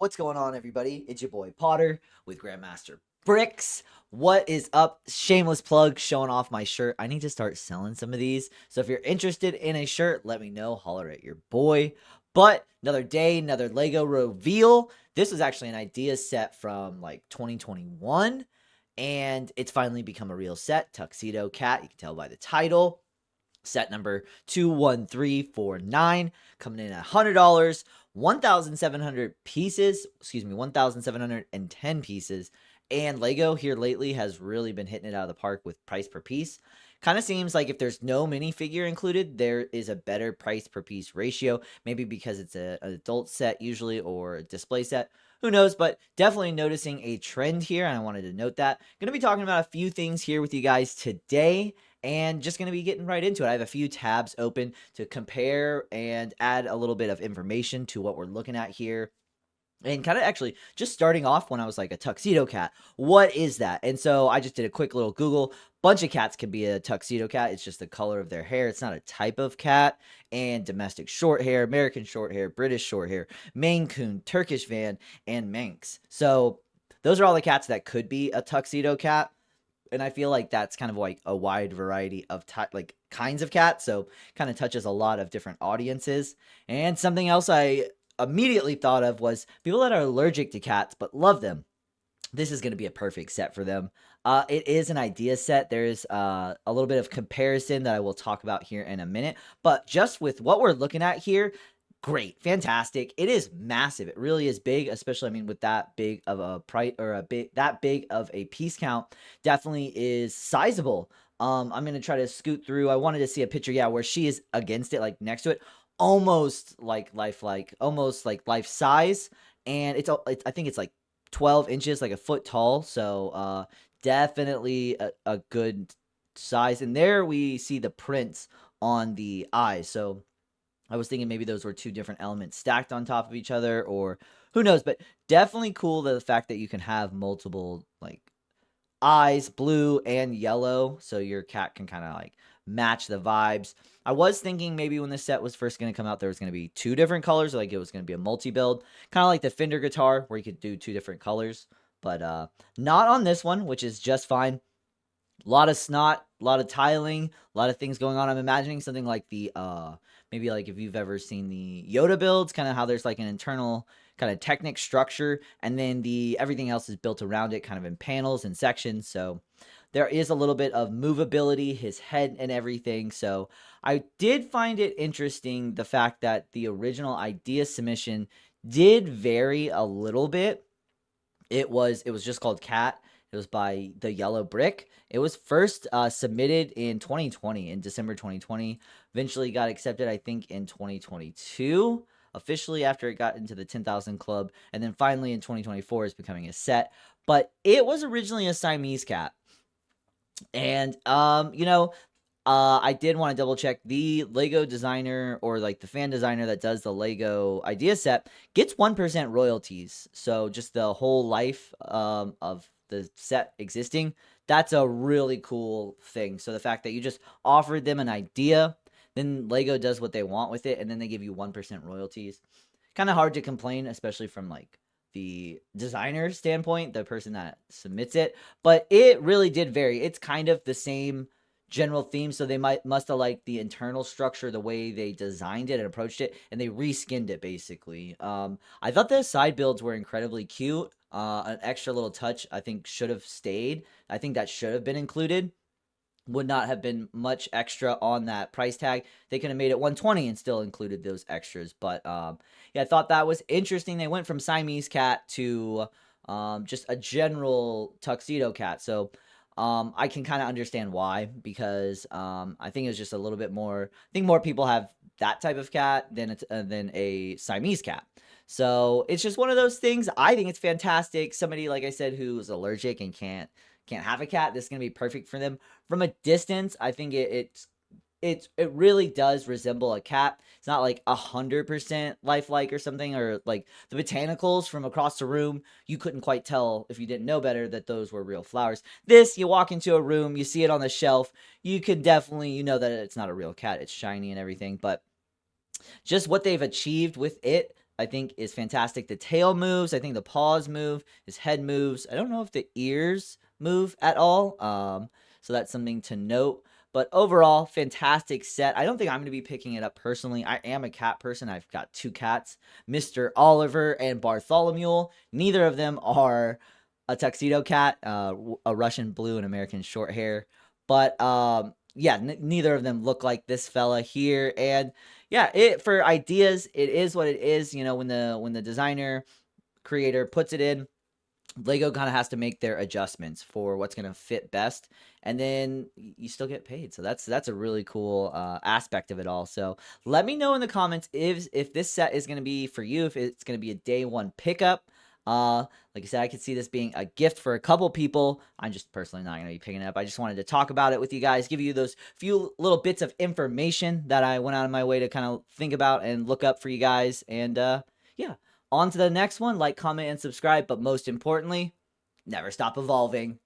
What's going on, everybody? It's your boy Potter with Grandmaster Bricks. What is up? Shameless plug, showing off my shirt. I need to start selling some of these. So if you're interested in a shirt, let me know. Holler at your boy. But another day, another Lego reveal. This was actually an idea set from like 2021, and it's finally become a real set. Tuxedo Cat. You can tell by the title. Set number 21349, coming in at $100, 1,700 pieces, 1,710 pieces. And Lego here lately has really been hitting it out of the park with price per piece. Kind of seems like if there's no minifigure included, there is a better price per piece ratio. Maybe because it's an adult set usually, or a display set. Who knows? But definitely noticing a trend here, and I wanted to note that. Going to be talking about a few things here with you guys today, and just going to be getting right into it. I have a few tabs open to compare and add a little bit of information to what we're looking at here. And kind of actually just starting off when I was like a tuxedo cat, what is that? And so I just did a quick little Google. Bunch of cats can be a tuxedo cat. It's just the color of their hair. It's not a type of cat. And domestic short hair, American short hair, British short hair, Maine Coon, Turkish Van, and Manx. So those are all the cats that could be a tuxedo cat. And I feel like that's kind of like a wide variety of like kinds of cats. So kind of touches a lot of different audiences. And something else I immediately thought of was people that are allergic to cats but love them. This is going to be a perfect set for them. It is an idea set. There's a little bit of comparison that I will talk about here in a minute. But just with what we're looking at here, great, fantastic. It is massive. It really is big, especially, I mean, with that big of a price or that big of a piece count, definitely is sizable. I'm gonna try to scoot through. I wanted to see a picture, yeah, where she is against it, like next to it, almost like almost like life size, and I think it's like 12 inches, like a foot tall. So definitely a good size. And there we see the prints on the eyes. So I was thinking maybe those were two different elements stacked on top of each other, or who knows, but definitely cool the fact that you can have multiple like eyes, blue and yellow, so your cat can kind of like match the vibes. I was thinking maybe when this set was first going to come out, there was going to be two different colors, like it was going to be a multi-build, kind of like the Fender guitar where you could do two different colors, but not on this one, which is just fine. A lot of snot, a lot of tiling, a lot of things going on. I'm imagining something like the maybe like if you've ever seen the Yoda builds, kind of how there's like an internal kind of Technic structure, and then everything else is built around it kind of in panels and sections. So there is a little bit of movability, his head and everything. So I did find it interesting, the fact that the original idea submission did vary a little bit. It was just called Cat. It was by the Yellow Brick. It was first submitted in 2020, in December 2020. Eventually got accepted, I think, in 2022, officially after it got into the 10,000 club. And then finally in 2024 is becoming a set. But it was originally a Siamese cat. And, I did want to double check the Lego designer, or like the fan designer that does the Lego idea set, gets 1% royalties. So just the whole life of the set existing, that's a really cool thing. So the fact that you just offered them an idea, then Lego does what they want with it, and then they give you 1% royalties. Kind of hard to complain, especially from like the designer standpoint, the person that submits it. But it really did vary. It's kind of the same general theme, so they must have liked the internal structure, the way they designed it and approached it, and they reskinned it basically. I thought the side builds were incredibly cute. An extra little touch I think should have stayed. I think that should have been included. Would not have been much extra on that price tag. They could have made it 120 and still included those extras. But yeah, I thought that was interesting. They went from Siamese cat to just a general tuxedo cat. So I can kind of understand why, because I think it's just a little bit more. I think more people have that type of cat than a Siamese cat. So it's just one of those things. I think it's fantastic. Somebody, like I said, who's allergic and can't have a cat, this is gonna be perfect for them. From a distance, I think it really does resemble a cat. It's not like 100% lifelike or something, or like the botanicals from across the room. You couldn't quite tell, if you didn't know better, that those were real flowers. This, you walk into a room, you see it on the shelf, you can definitely, you know that it's not a real cat. It's shiny and everything, but just what they've achieved with it, I think is fantastic. The tail moves. I think the paws move. His head moves. I don't know if the ears move at all. So that's something to note. But overall, fantastic set. I don't think I'm going to be picking it up personally. I am a cat person. I've got 2 cats, Mr. Oliver and Bartholomew. Neither of them are a tuxedo cat, a Russian blue and American short hair. But yeah, neither of them look like this fella here. And yeah, it for ideas, it is what it is. You know, when the designer creator puts it in, Lego kind of has to make their adjustments for what's going to fit best, and then you still get paid. So that's a really cool aspect of it all. So let me know in the comments if this set is going to be for you, if it's going to be a day one pickup. Like I said, I could see this being a gift for a couple people. I'm just personally not going to be picking it up. I just wanted to talk about it with you guys, give you those few little bits of information that I went out of my way to kind of think about and look up for you guys. And yeah, on to the next one. Like, comment, and subscribe. But most importantly, never stop evolving.